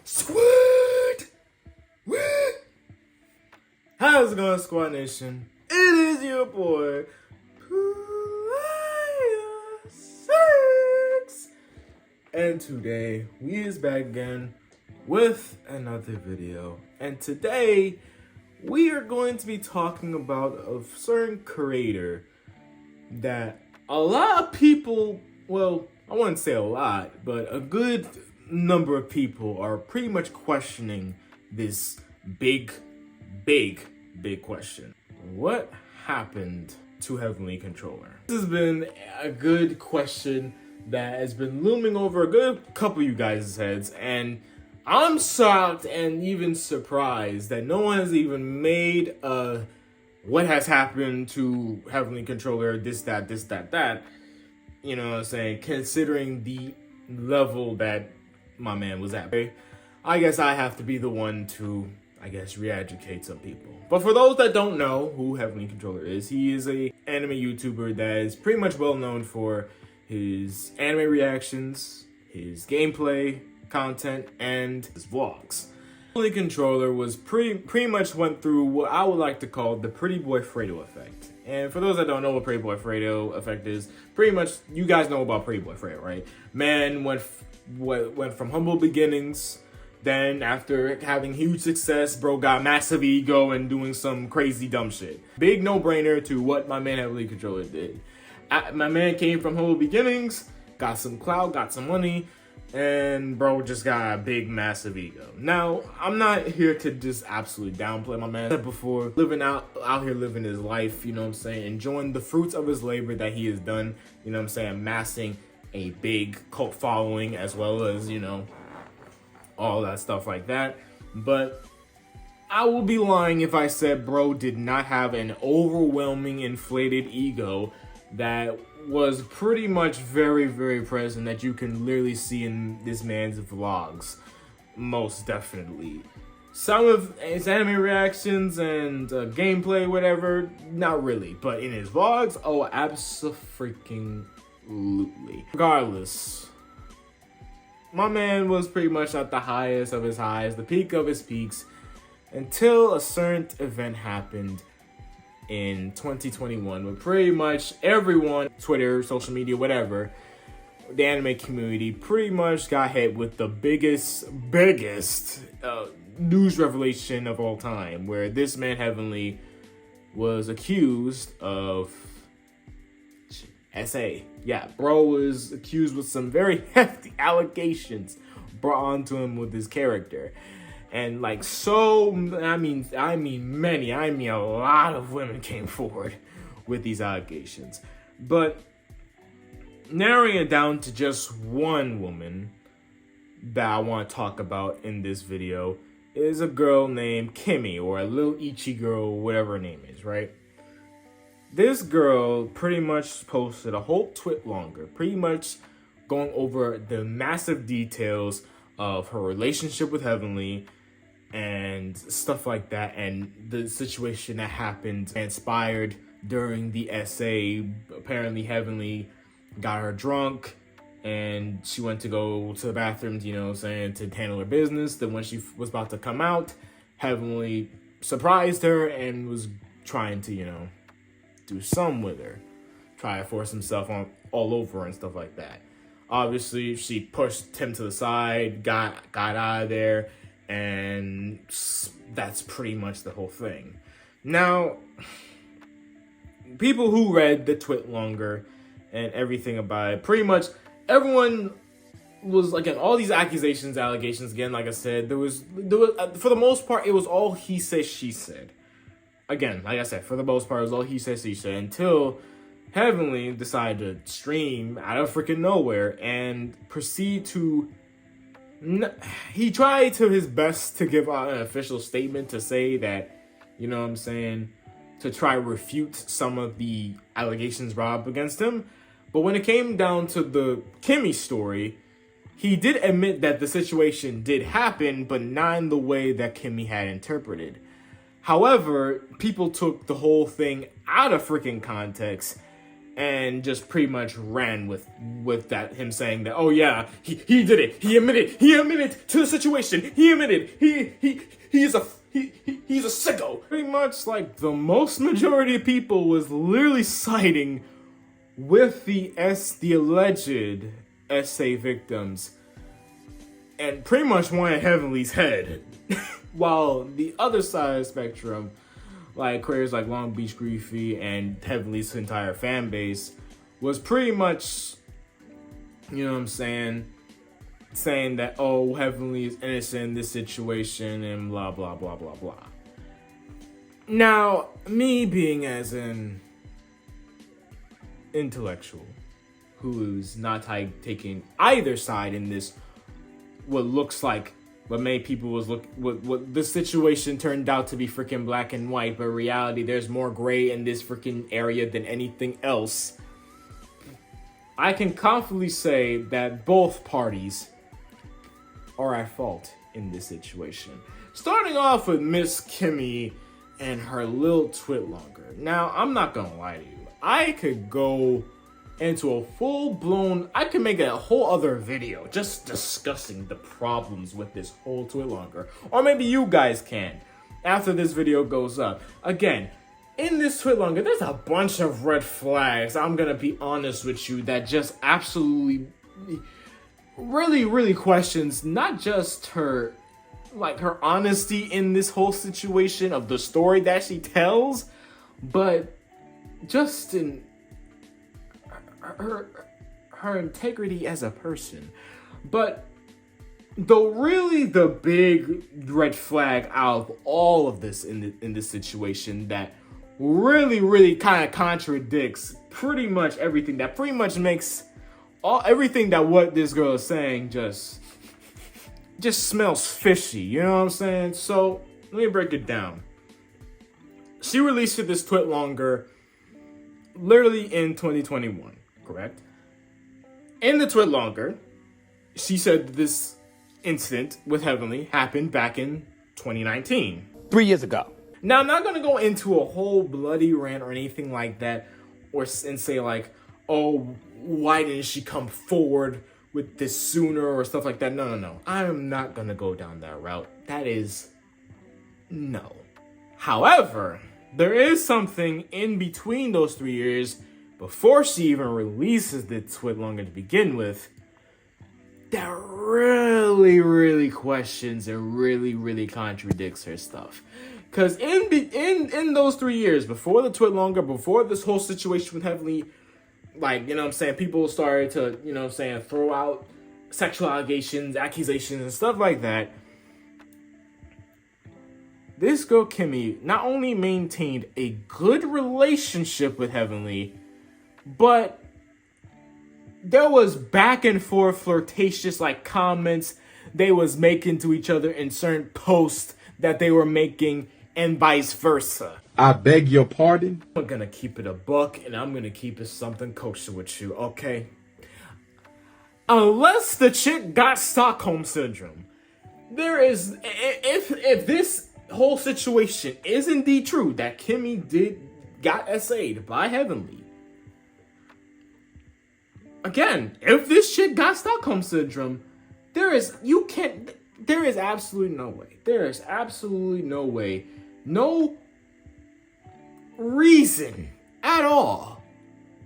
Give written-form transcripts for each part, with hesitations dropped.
Squad! What? How's it going, Squad Nation? It is your boy, Six. And today, we is back again with another video. And today, we are going to be talking about a certain creator that a lot of people, well, I wouldn't say a lot, but a good number of people are pretty much questioning this big question. What happened to Heavenly Controller? This has been a good question that has been looming over a good couple of you guys' heads, and I'm shocked and even surprised that no one has even made what has happened to Heavenly Controller, this, that. You know what I'm saying? Considering the level that my man was at. I guess I have to be the one to, re-educate some people. But for those that don't know who Heavenly Controller is, he is a anime YouTuber that is pretty much well known for his anime reactions, his gameplay content, and his vlogs. Heavenly Controller was pretty much went through what I would like to call the Pretty Boy Fredo effect. And for those that don't know what Pretty Boy Fredo effect is, pretty much you guys know about Pretty Boy Fredo, right? Man went from humble beginnings, then after having huge success, bro got massive ego and doing some crazy dumb shit. Big no-brainer to what my man Heavenly Controller did. My man came from humble beginnings, got some clout, got some money, and bro just got a big massive ego. Now, I'm not here to just absolutely downplay my man. I said before, living out here living his life, you know what I'm saying, enjoying the fruits of his labor that he has done, you know what I'm saying, amassing a big cult following as well as, you know, all that stuff like that. But I would be lying if I said bro did not have an overwhelming inflated ego that was pretty much very present, that you can literally see in this man's vlogs. Most definitely. Some of his anime reactions and gameplay, whatever, not really. But in his vlogs, oh, absolutely. Regardless, my man was pretty much at the highest of his highs, the peak of his peaks, until a certain event happened in 2021, where pretty much everyone, Twitter, social media, whatever, the anime community pretty much got hit with the biggest news revelation of all time, where this man Heavenly was accused of SA. Yeah, bro was accused with some very hefty allegations brought onto him with his character. And like so, I mean a lot of women came forward with these allegations. But narrowing it down to just one woman that I want to talk about in this video is a girl named Kimmy, or a little Ichi girl, whatever her name is, right? This girl pretty much posted a whole tweet longer, pretty much going over the massive details of her relationship with Heavenly and stuff like that, and the situation that happened transpired during the essay. Apparently Heavenly got her drunk and she went to go to the bathroom, you know what I'm saying, to handle her business. Then when she was about to come out, Heavenly surprised her and was trying to, you know, do some with her, try to force himself on all over her and stuff like that. Obviously, she pushed him to the side, got out of there, and that's pretty much the whole thing. Now, people who read the tweet longer and everything about it, pretty much everyone was, again, all these allegations, again, like I said, there was for the most part, it was all he said, she said. Again, like I said, for the most part, it was all he said, she said, until Heavenly decided to stream out of freaking nowhere and proceed to... He tried to his best to give out an official statement to say that, you know what I'm saying, to try to refute some of the allegations brought up against him. But when it came down to the Kimmy story, he did admit that the situation did happen, but not in the way that Kimmy had interpreted. However, people took the whole thing out of freaking context and just pretty much ran with that, him saying that, oh yeah, he did it. He admitted to the situation. He admitted he's a sicko. Pretty much like the most majority of people was literally siding with the alleged SA victims and pretty much wanted Heavenly's head. While the other side of the spectrum, like creators like Long Beach Griefy and Heavenly's entire fan base, was pretty much, you know what I'm saying that, oh, Heavenly is innocent in this situation and blah, blah, blah, blah, blah. Now, me being as an intellectual who's not taking either side in this, what looks like what many people was what this situation turned out to be freaking black and white, but in reality there's more gray in this freaking area than anything else. I can confidently say that both parties are at fault in this situation. Starting off with Miss Kimmy and her little twitlonger. Now, I'm not gonna lie to you. I could go into a full-blown, I could make a whole other video just discussing the problems with this whole twitlonger. Or maybe you guys can, after this video goes up. Again, in this twitlonger, there's a bunch of red flags, I'm gonna be honest with you, that just absolutely, really questions not just her, like her honesty in this whole situation of the story that she tells, but just in her integrity as a person. But the big red flag out of all of this in this situation that really kind of contradicts pretty much everything, that pretty much makes everything that what this girl is saying just smells fishy, you know what I'm saying? So let me break it down. She released this twitlonger literally in 2021, correct? In the twitlonger, she said this incident with Heavenly happened back in 2019. 3 years ago. Now, I'm not going to go into a whole bloody rant or anything like that, and say like, oh, why didn't she come forward with this sooner or stuff like that. No. I'm not going to go down that route. That is no. However, there is something in between those 3 years before she even releases the twitlonger to begin with that really questions and really contradicts her stuff. Because in those 3 years, before the twitlonger, before this whole situation with Heavenly, like, you know what I'm saying, people started to, you know what I'm saying, throw out sexual accusations and stuff like that. This girl, Kimmy, not only maintained a good relationship with Heavenly, but there was back and forth flirtatious, like, comments they was making to each other in certain posts that they were making, and vice versa. I beg your pardon? I'm gonna keep it a buck, and I'm gonna keep it something kosher with you, okay? Unless the chick got Stockholm Syndrome, there is, if this whole situation is indeed true, that Kimmy got SA'd by Heavenly, again, if this chick got Stockholm Syndrome, there is absolutely no way. There is absolutely no way, no reason at all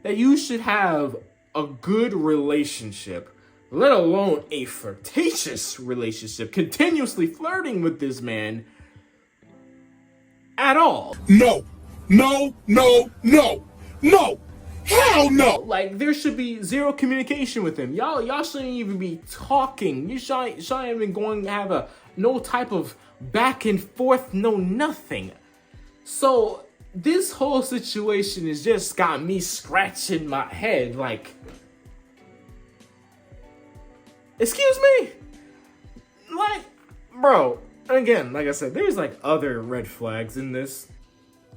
that you should have a good relationship, let alone a flirtatious relationship, continuously flirting with this man at all. No. Hell no! Like, there should be zero communication with him. Y'all shouldn't even be talking. You shouldn't even going to have no type of back and forth, no nothing. So this whole situation has just got me scratching my head like, excuse me? Like, bro, again, like I said, there's like other red flags in this.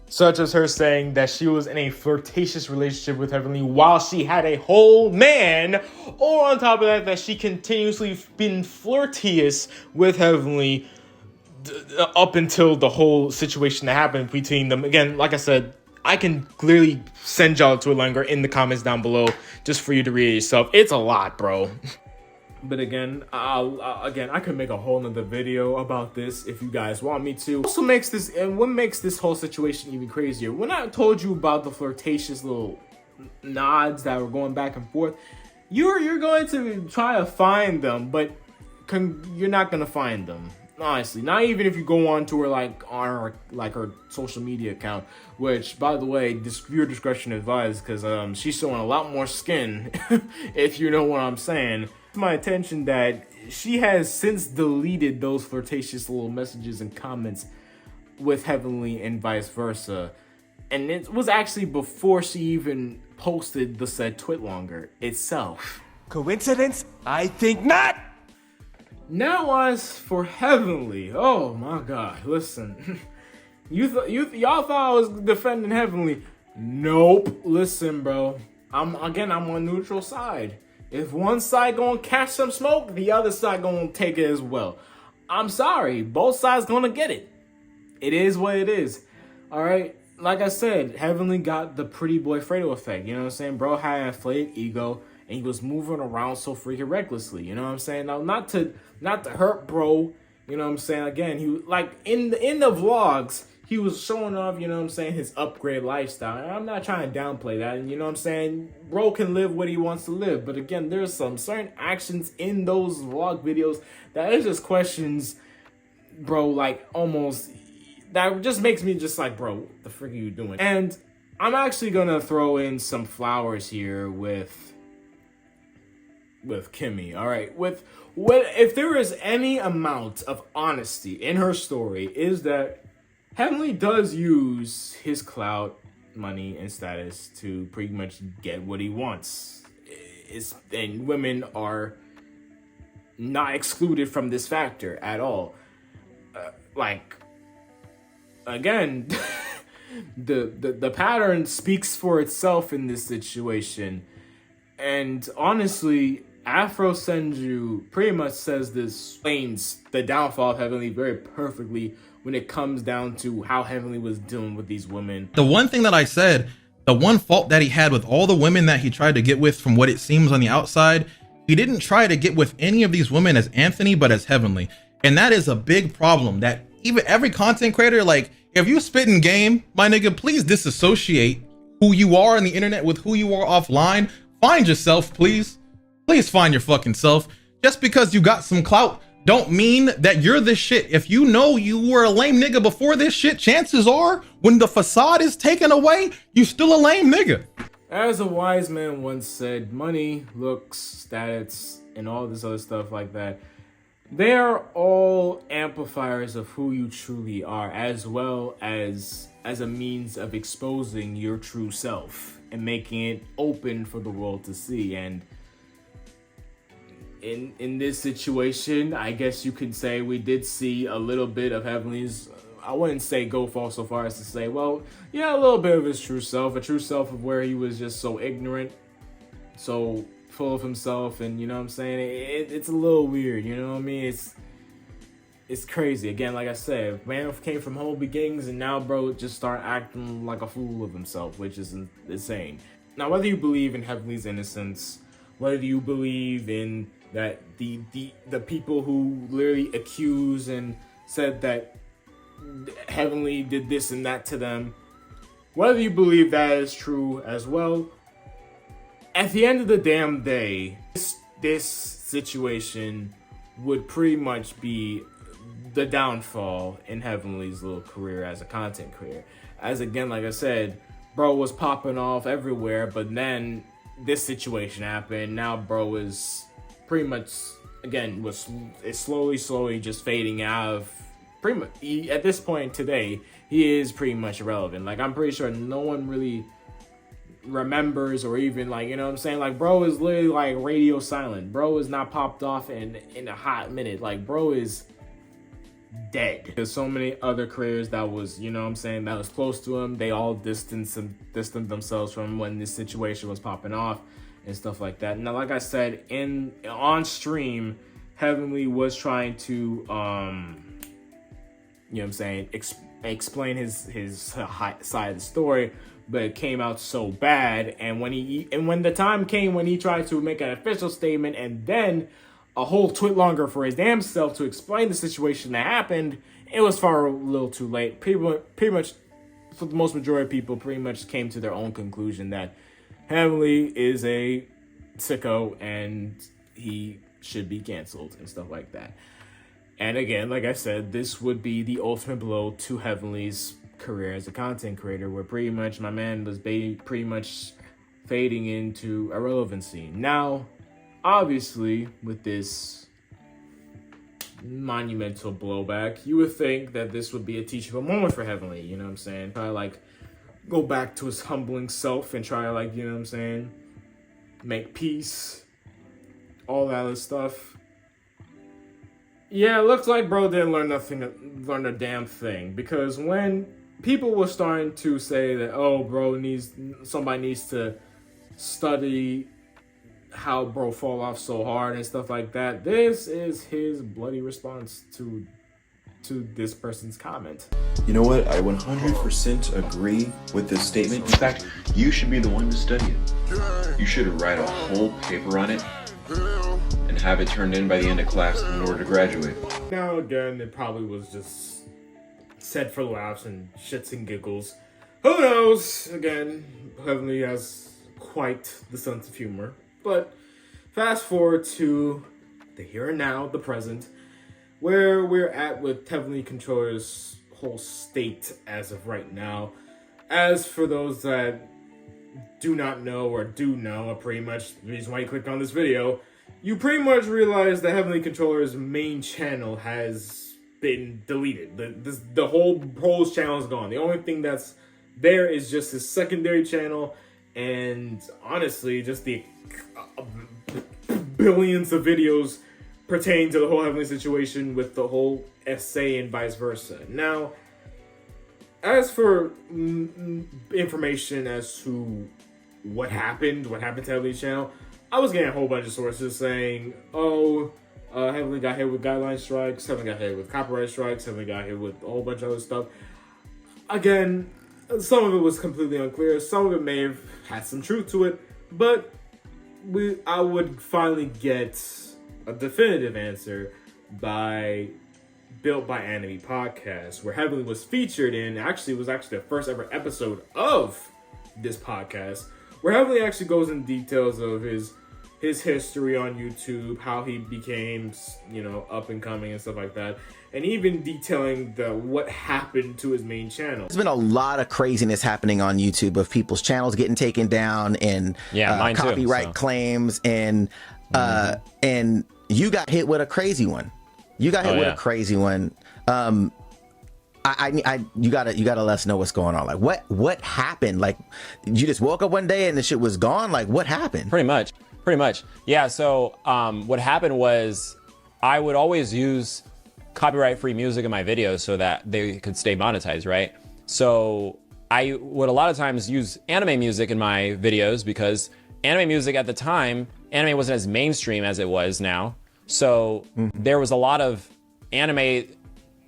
Such as her saying that she was in a flirtatious relationship with Heavenly while she had a whole man. Or on top of that she continuously been flirtatious with Heavenly up until the whole situation that happened between them. Again, like I said, I can clearly send y'all to a link in the comments down below just for you to read it yourself. It's a lot, bro. But again, I could make a whole nother video about this if you guys want me to. Also makes this, and what makes this whole situation even crazier, when I told you about the flirtatious little nods that were going back and forth, you're going to try to find them, but you're not gonna find them. Honestly, not even if you go on to her her social media account, which, by the way, viewer discretion advised, because she's showing a lot more skin, if you know what I'm saying. My attention that she has since deleted those flirtatious little messages and comments with Heavenly and vice versa, and it was actually before she even posted the said twit longer itself. Coincidence? I think not. Now as for Heavenly, oh my god, listen. Y'all thought I was defending Heavenly. Nope. Listen, bro. I'm on neutral side. If one side gonna catch some smoke, the other side gonna take it as well. I'm sorry, both sides gonna get it. It is what it is. Alright, like I said, Heavenly got the pretty boy Fredo effect, you know what I'm saying? Bro had an inflated ego, and he was moving around so freaking recklessly, you know what I'm saying? Now, not to hurt bro, you know what I'm saying? Again, he, like, in the vlogs, he was showing off, you know what I'm saying, his upgrade lifestyle. And I'm not trying to downplay that. And you know what I'm saying? Bro can live what he wants to live. But again, there's some certain actions in those vlog videos that is just questions, bro, like almost, that just makes me just like, bro, what the frick are you doing? And I'm actually going to throw in some flowers here with Kimmy. All right. If there is any amount of honesty in her story, is that Heavenly does use his clout, money, and status to pretty much get what he wants. And women are not excluded from this factor at all. Again, the pattern speaks for itself in this situation. And honestly, Afro Senju pretty much says this explains the downfall of Heavenly very perfectly when it comes down to how Heavenly was dealing with these women. The one thing that I said, the one fault that he had with all the women that he tried to get with, from what it seems on the outside, he didn't try to get with any of these women as Anthony, but as Heavenly. And that is a big problem that even every content creator, like, if you spit in game, my nigga, please disassociate who you are on the internet with who you are offline. Find yourself, please. Please find your fucking self. Just because you got some clout don't mean that you're the shit. If you know you were a lame nigga before this shit, chances are when the facade is taken away, you still a lame nigga. As a wise man once said, money, looks, status, and all this other stuff like that, they are all amplifiers of who you truly are, as well as a means of exposing your true self and making it open for the world to see. And in this situation, I guess you could say we did see a little bit of Heavenly's, I wouldn't say go so far as to say, well, yeah, a little bit of his true self, a true self of where he was just so ignorant, so full of himself, and you know what I'm saying, it's a little weird, you know what I mean? It's crazy. Again, like I said, man came from humble beginnings, and now bro just start acting like a fool of himself, which is insane. Now, whether you believe in Heavenly's innocence, whether you believe in that the people who literally accused and said that Heavenly did this and that to them, whether you believe that is true as well, at the end of the damn day, this situation would pretty much be the downfall in Heavenly's little career as a content creator. As again, like I said, bro was popping off everywhere, but then this situation happened. Now bro is pretty much, again, is slowly just fading out of, pretty much, at this point today, he is pretty much irrelevant. Like, I'm pretty sure no one really remembers, or even, like, you know what I'm saying, like, bro is literally like radio silent. Bro is not popped off in a hot minute. Like, bro is dead. There's so many other creators that was, you know what I'm saying, that was close to him. They all distanced themselves from when this situation was popping off and stuff like that. Now, like I said, on stream, Heavenly was trying to you know what I'm saying, explain his side of the story, but it came out so bad. And when the time came when he tried to make an official statement and then a whole twit longer for his damn self to explain the situation that happened, it was far a little too late. Pretty much, for the most majority of people, pretty much came to their own conclusion that Heavenly is a sicko and he should be canceled and stuff like that. And again, like I said, this would be the ultimate blow to Heavenly's career as a content creator, where pretty much my man was pretty much fading into irrelevancy. Now, obviously, with this monumental blowback, you would think that this would be a teachable moment for Heavenly, you know what I'm saying? Try to, like, go back to his humbling self and try to, like, you know what I'm saying, make peace, all that other stuff. Yeah, it looks like bro didn't learn a damn thing, because when people were starting to say that, oh, somebody needs to study how bro fall off so hard and stuff like that, this is his bloody response to this person's comment. You know what? I 100% agree with this statement. In fact, you should be the one to study it. You should write a whole paper on it and have it turned in by the end of class in order to graduate. Now again, it probably was just said for laughs and shits and giggles. Who knows? Again, Heavenly has quite the sense of humor. But fast forward to the here and now, the present, where we're at with HeavenlyController's whole state as of right now. As for those that do not know or do know, pretty much the reason why you clicked on this video, you pretty much realize that HeavenlyController's main channel has been deleted. The whole channel is gone. The only thing that's there is just his secondary channel, and honestly, just the billions of videos pertaining to the whole Heavenly situation with the whole essay and vice versa. Now, as for information as to what happened to Heavenly's channel, I was getting a whole bunch of sources saying, Heavenly got hit with guideline strikes, Heavenly got hit with copyright strikes, Heavenly got hit with a whole bunch of other stuff. Again, some of it was completely unclear, some of it may have had some truth to it, but I would finally get a definitive answer Built by Anime podcast, where Heavenly was featured in, was actually the first ever episode of this podcast, where Heavenly actually goes in details of his history on YouTube, how he became, up and coming and stuff like that, and even detailing what happened to his main channel. There's been a lot of craziness happening on YouTube of people's channels getting taken down and mine copyright claims, and you got hit with a crazy one. You gotta let us know what's going on. Like what happened? Like, you just woke up one day and the shit was gone? Like, what happened? Pretty much. Yeah. So what happened was I would always use copyright-free music in my videos so that they could stay monetized, right? So I would a lot of times use anime music in my videos because anime music at the time, anime wasn't as mainstream as it was now. So there was a lot of anime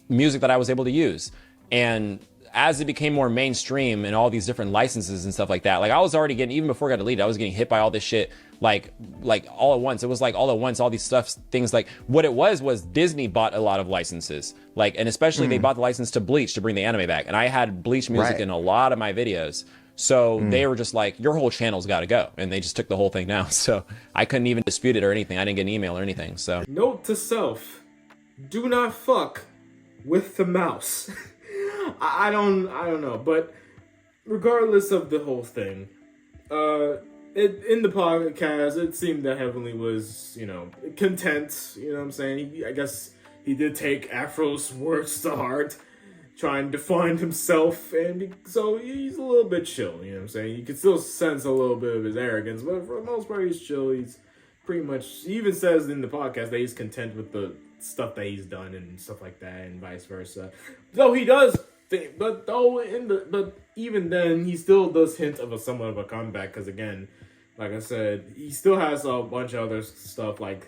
music that I was able to use. And as it became more mainstream and all these different licenses and stuff like that, like I was already getting, even before it got deleted, I was getting hit by all this shit, like all at once. It was like all at once, all these things like what it was Disney bought a lot of licenses, and especially they bought the license to Bleach to bring the anime back. And I had Bleach music in a lot of my videos. So they were just like, your whole channel's got to go. And they just took the whole thing down. So I couldn't even dispute it or anything. I didn't get an email or anything. So note to self, do not fuck with the mouse. I don't know. But regardless of the whole thing, in the podcast, it seemed that Heavenly was, content. You know what I'm saying? I guess he did take Afro's words to heart, trying to find himself, and so he's a little bit chill, you know what I'm saying? You can still sense a little bit of his arrogance, but for the most part, he's chill. He's pretty much, he even says in the podcast that he's content with the stuff that he's done and stuff like that, and vice versa. Though he does think, but even then, he still does hint of somewhat of a comeback, because again, like I said, he still has a bunch of other stuff, like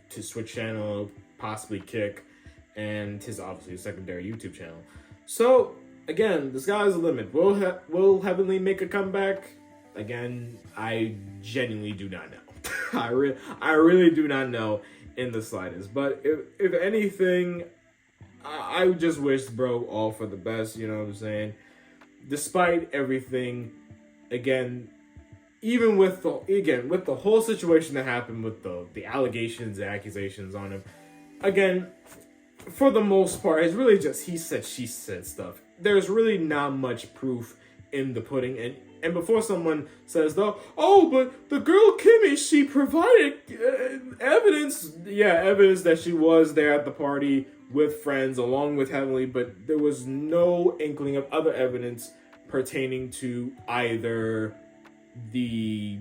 to switch channel, possibly kick, and his obviously secondary YouTube channel. So again, the sky's the limit. Will Heavenly make a comeback? Again, I genuinely do not know. I really do not know in the slightest. But if anything, I just wish bro all for the best. You know what I'm saying? Despite everything, again, even with the whole situation that happened with the allegations and accusations on him, again, for the most part, it's really just he said, she said stuff. There's really not much proof in the pudding. And before someone says, though, oh, but the girl Kimmy, she provided evidence. Yeah, evidence that she was there at the party with friends along with Heavenly, but there was no inkling of other evidence pertaining to either the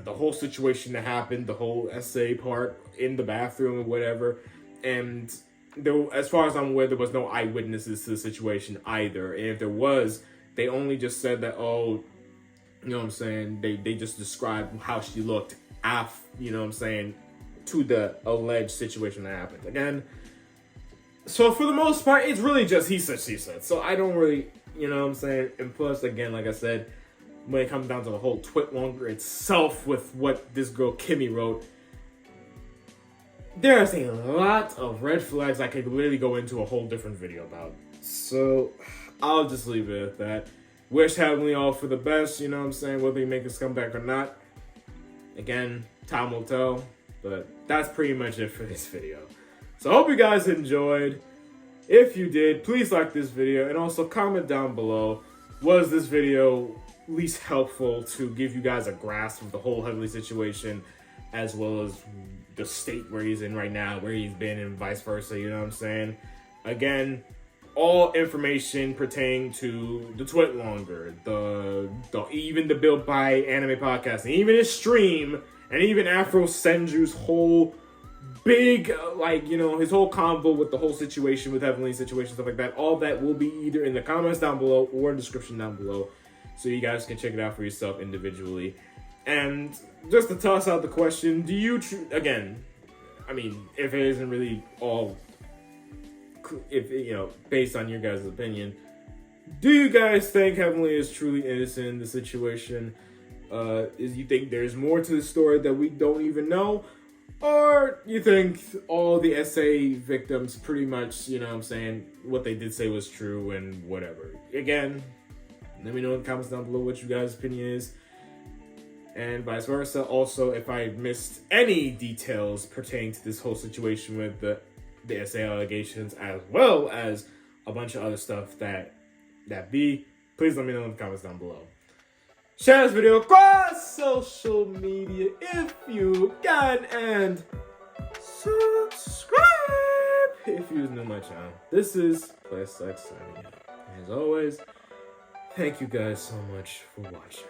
whole situation that happened, the whole essay part in the bathroom or whatever. And there, as far as I'm aware, there was no eyewitnesses to the situation either. And if there was, they only just said that, oh, you know what I'm saying, they just described how she looked you know what I'm saying, to the alleged situation that happened. Again, so for the most part, it's really just he said, she said. So I don't really, you know what I'm saying? And plus, again, like I said, when it comes down to the whole twit longer itself with what this girl Kimmy wrote, there's a lot of red flags I could really go into a whole different video about. So I'll just leave it at that. Wish Heavenly all for the best, you know what I'm saying, whether he make his comeback or not. Again, time will tell, but that's pretty much it for this video. So I hope you guys enjoyed. If you did, please like this video and also comment down below, was this video least helpful to give you guys a grasp of the whole Heavenly situation, as well as the state where he's in right now, where he's been, and vice versa, you know what I'm saying? Again, all information pertaining to the Twit Longer, even the Built by Anime podcast, and even his stream, and even Afro Senju's whole big, like, you know, his whole convo with the whole situation with Heavenly situation, stuff like that, all that will be either in the comments down below or in the description down below, so you guys can check it out for yourself individually. And just to toss out the question, do you, again, I mean, if it isn't really all, if you know, based on your guys' opinion, do you guys think Heavenly is truly innocent in the situation? Is you think there's more to the story that we don't even know? Or you think all the SA victims pretty much, you know what I'm saying, what they did say was true and whatever? Again, let me know in the comments down below what you guys' opinion is. And vice versa. Also, if I missed any details pertaining to this whole situation with the SA allegations, as well as a bunch of other stuff that please let me know in the comments down below. Share this video across social media if you can, and subscribe if you're new to my channel. This is PlaySex signing out. As always, thank you guys so much for watching.